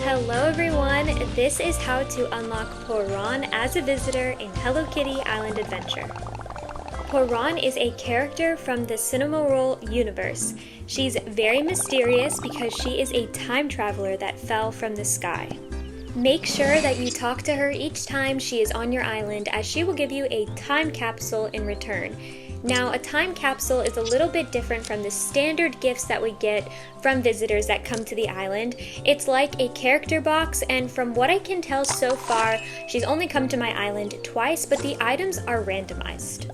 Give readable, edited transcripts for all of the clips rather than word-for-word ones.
Hello everyone, this is how to unlock Poron as a visitor in Hello Kitty Island Adventure. Poron is a character from the Cinnamoroll universe. She's very mysterious because she is a time traveler that fell from the sky. Make sure that you talk to her each time she is on your island, as she will give you a time capsule in return. Now, a time capsule is a little bit different from the standard gifts that we get from visitors that come to the island. It's like a character box, and from what I can tell so far, she's only come to my island twice, but the items are randomized.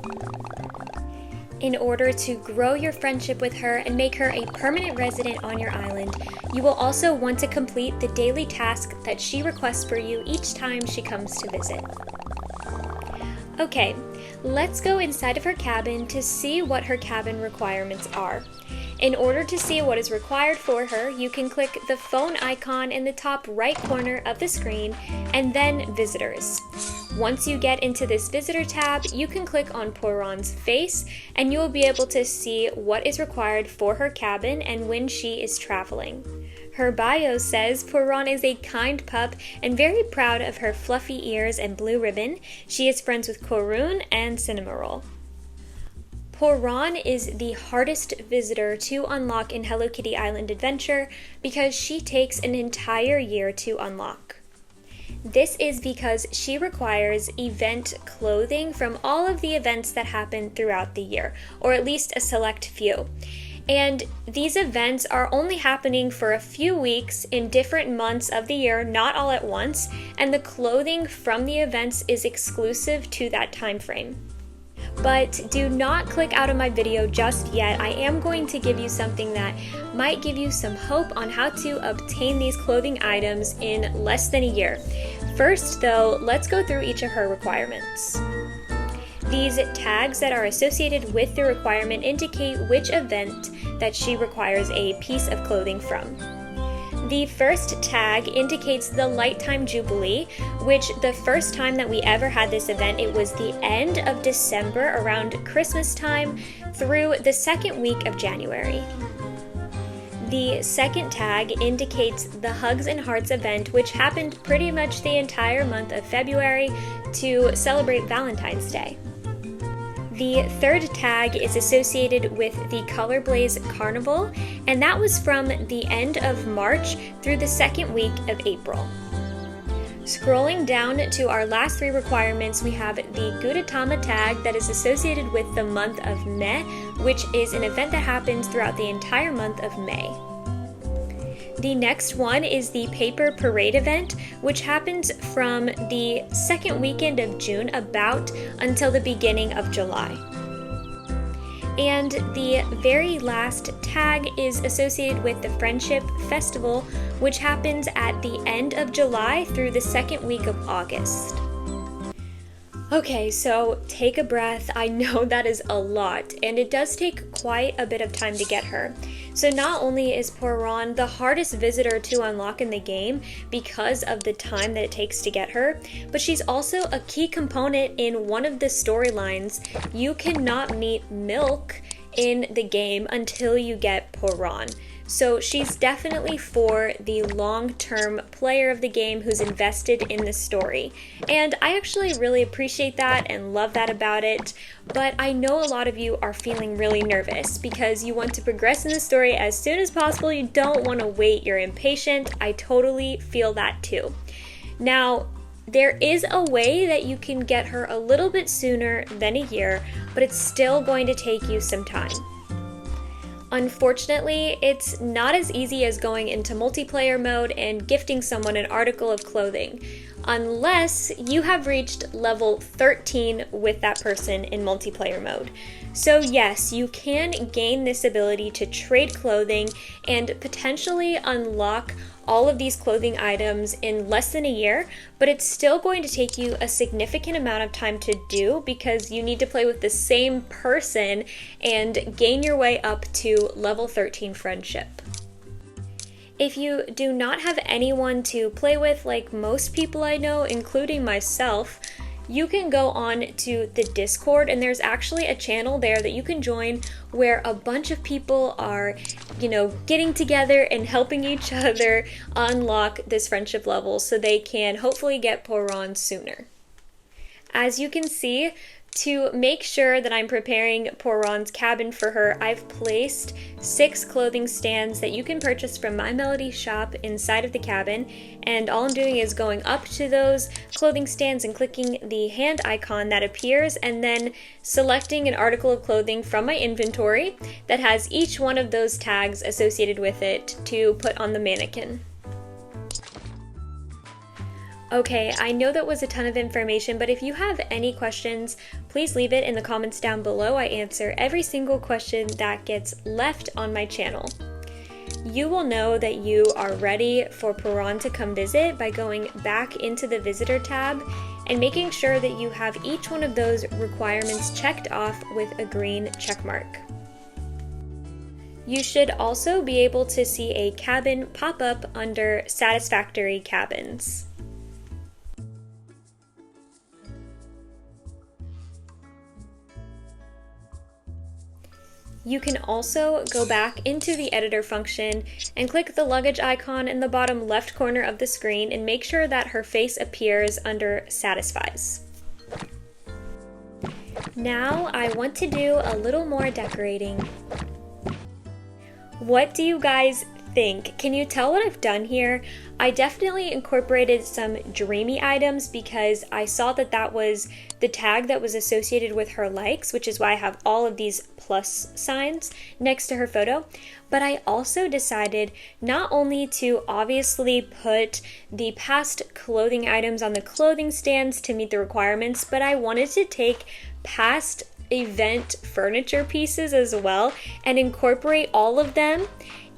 In order to grow your friendship with her and make her a permanent resident on your island, you will also want to complete the daily task that she requests for you each time she comes to visit. Okay, let's go inside of her cabin to see what her cabin requirements are. In order to see what is required for her, you can click the phone icon in the top right corner of the screen and then Visitors. Once you get into this Visitor tab, you can click on Poron's face and you will be able to see what is required for her cabin and when she is traveling. Her bio says Poron is a kind pup and very proud of her fluffy ears and blue ribbon. She is friends with Poron and Cinnamoroll. Poron is the hardest visitor to unlock in Hello Kitty Island Adventure because she takes an entire year to unlock. This is because she requires event clothing from all of the events that happen throughout the year, or at least a select few. And these events are only happening for a few weeks in different months of the year, not all at once, and the clothing from the events is exclusive to that time frame. But do not click out of my video just yet. I am going to give you something that might give you some hope on how to obtain these clothing items in less than a year. First though, let's go through each of her requirements. These tags that are associated with the requirement indicate which event that she requires a piece of clothing from. The first tag indicates the Lighttime Jubilee, which the first time that we ever had this event, it was the end of December around Christmas time through the second week of January. The second tag indicates the Hugs and Hearts event, which happened pretty much the entire month of February to celebrate Valentine's Day. The third tag is associated with the Color Blaze Carnival, and that was from the end of March through the second week of April. Scrolling down to our last three requirements, we have the Gudetama tag that is associated with the month of May, which is an event that happens throughout the entire month of May. The next one is the Paper Parade event, which happens from the second weekend of June about until the beginning of July. And the very last tag is associated with the Friendship Festival, which happens at the end of July through the second week of August. Okay, so take a breath. I know that is a lot, and it does take quite a bit of time to get her. So not only is Poron the hardest visitor to unlock in the game because of the time that it takes to get her, but she's also a key component in one of the storylines. You cannot meet Milk in the game until you get Poron. So she's definitely for the long-term player of the game who's invested in the story. And I actually really appreciate that and love that about it. But I know a lot of you are feeling really nervous because you want to progress in the story as soon as possible. You don't want to wait. You're impatient. I totally feel that too. Now, there is a way that you can get her a little bit sooner than a year, but it's still going to take you some time. Unfortunately, it's not as easy as going into multiplayer mode and gifting someone an article of clothing, unless you have reached level 13 with that person in multiplayer mode. So yes, you can gain this ability to trade clothing and potentially unlock all of these clothing items in less than a year, but it's still going to take you a significant amount of time to do because you need to play with the same person and gain your way up to level 13 friendship. If you do not have anyone to play with, like most people I know, including myself, you can go on to the Discord, and there's actually a channel there that you can join where a bunch of people are, getting together and helping each other unlock this friendship level so they can hopefully get Poron sooner. As you can see, to make sure that I'm preparing Poron's cabin for her, I've placed 6 clothing stands that you can purchase from My Melody shop inside of the cabin, and all I'm doing is going up to those clothing stands and clicking the hand icon that appears, and then selecting an article of clothing from my inventory that has each one of those tags associated with it to put on the mannequin. Okay, I know that was a ton of information, but if you have any questions, please leave it in the comments down below. I answer every single question that gets left on my channel. You will know that you are ready for Poron to come visit by going back into the Visitor tab and making sure that you have each one of those requirements checked off with a green check mark. You should also be able to see a cabin pop up under Satisfactory Cabins. You can also go back into the editor function and click the luggage icon in the bottom left corner of the screen and make sure that her face appears under Satisfies. Now I want to do a little more decorating. What do you guys think? Can you tell what I've done here? I definitely incorporated some dreamy items because I saw that that was the tag that was associated with her likes, which is why I have all of these plus signs next to her photo. But I also decided not only to obviously put the past clothing items on the clothing stands to meet the requirements, but I wanted to take past event furniture pieces as well and incorporate all of them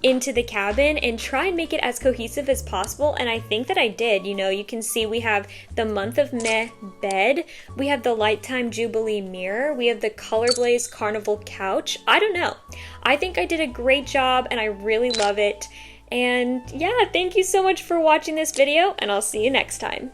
into the cabin and try and make it as cohesive as possible, and I think that I did. You can see we have the Month of Meh bed, we have the Lighttime Jubilee mirror, we have the Color Blaze Carnival couch. I don't know. I think I did a great job and I really love it. And yeah, thank you so much for watching this video, and I'll see you next time.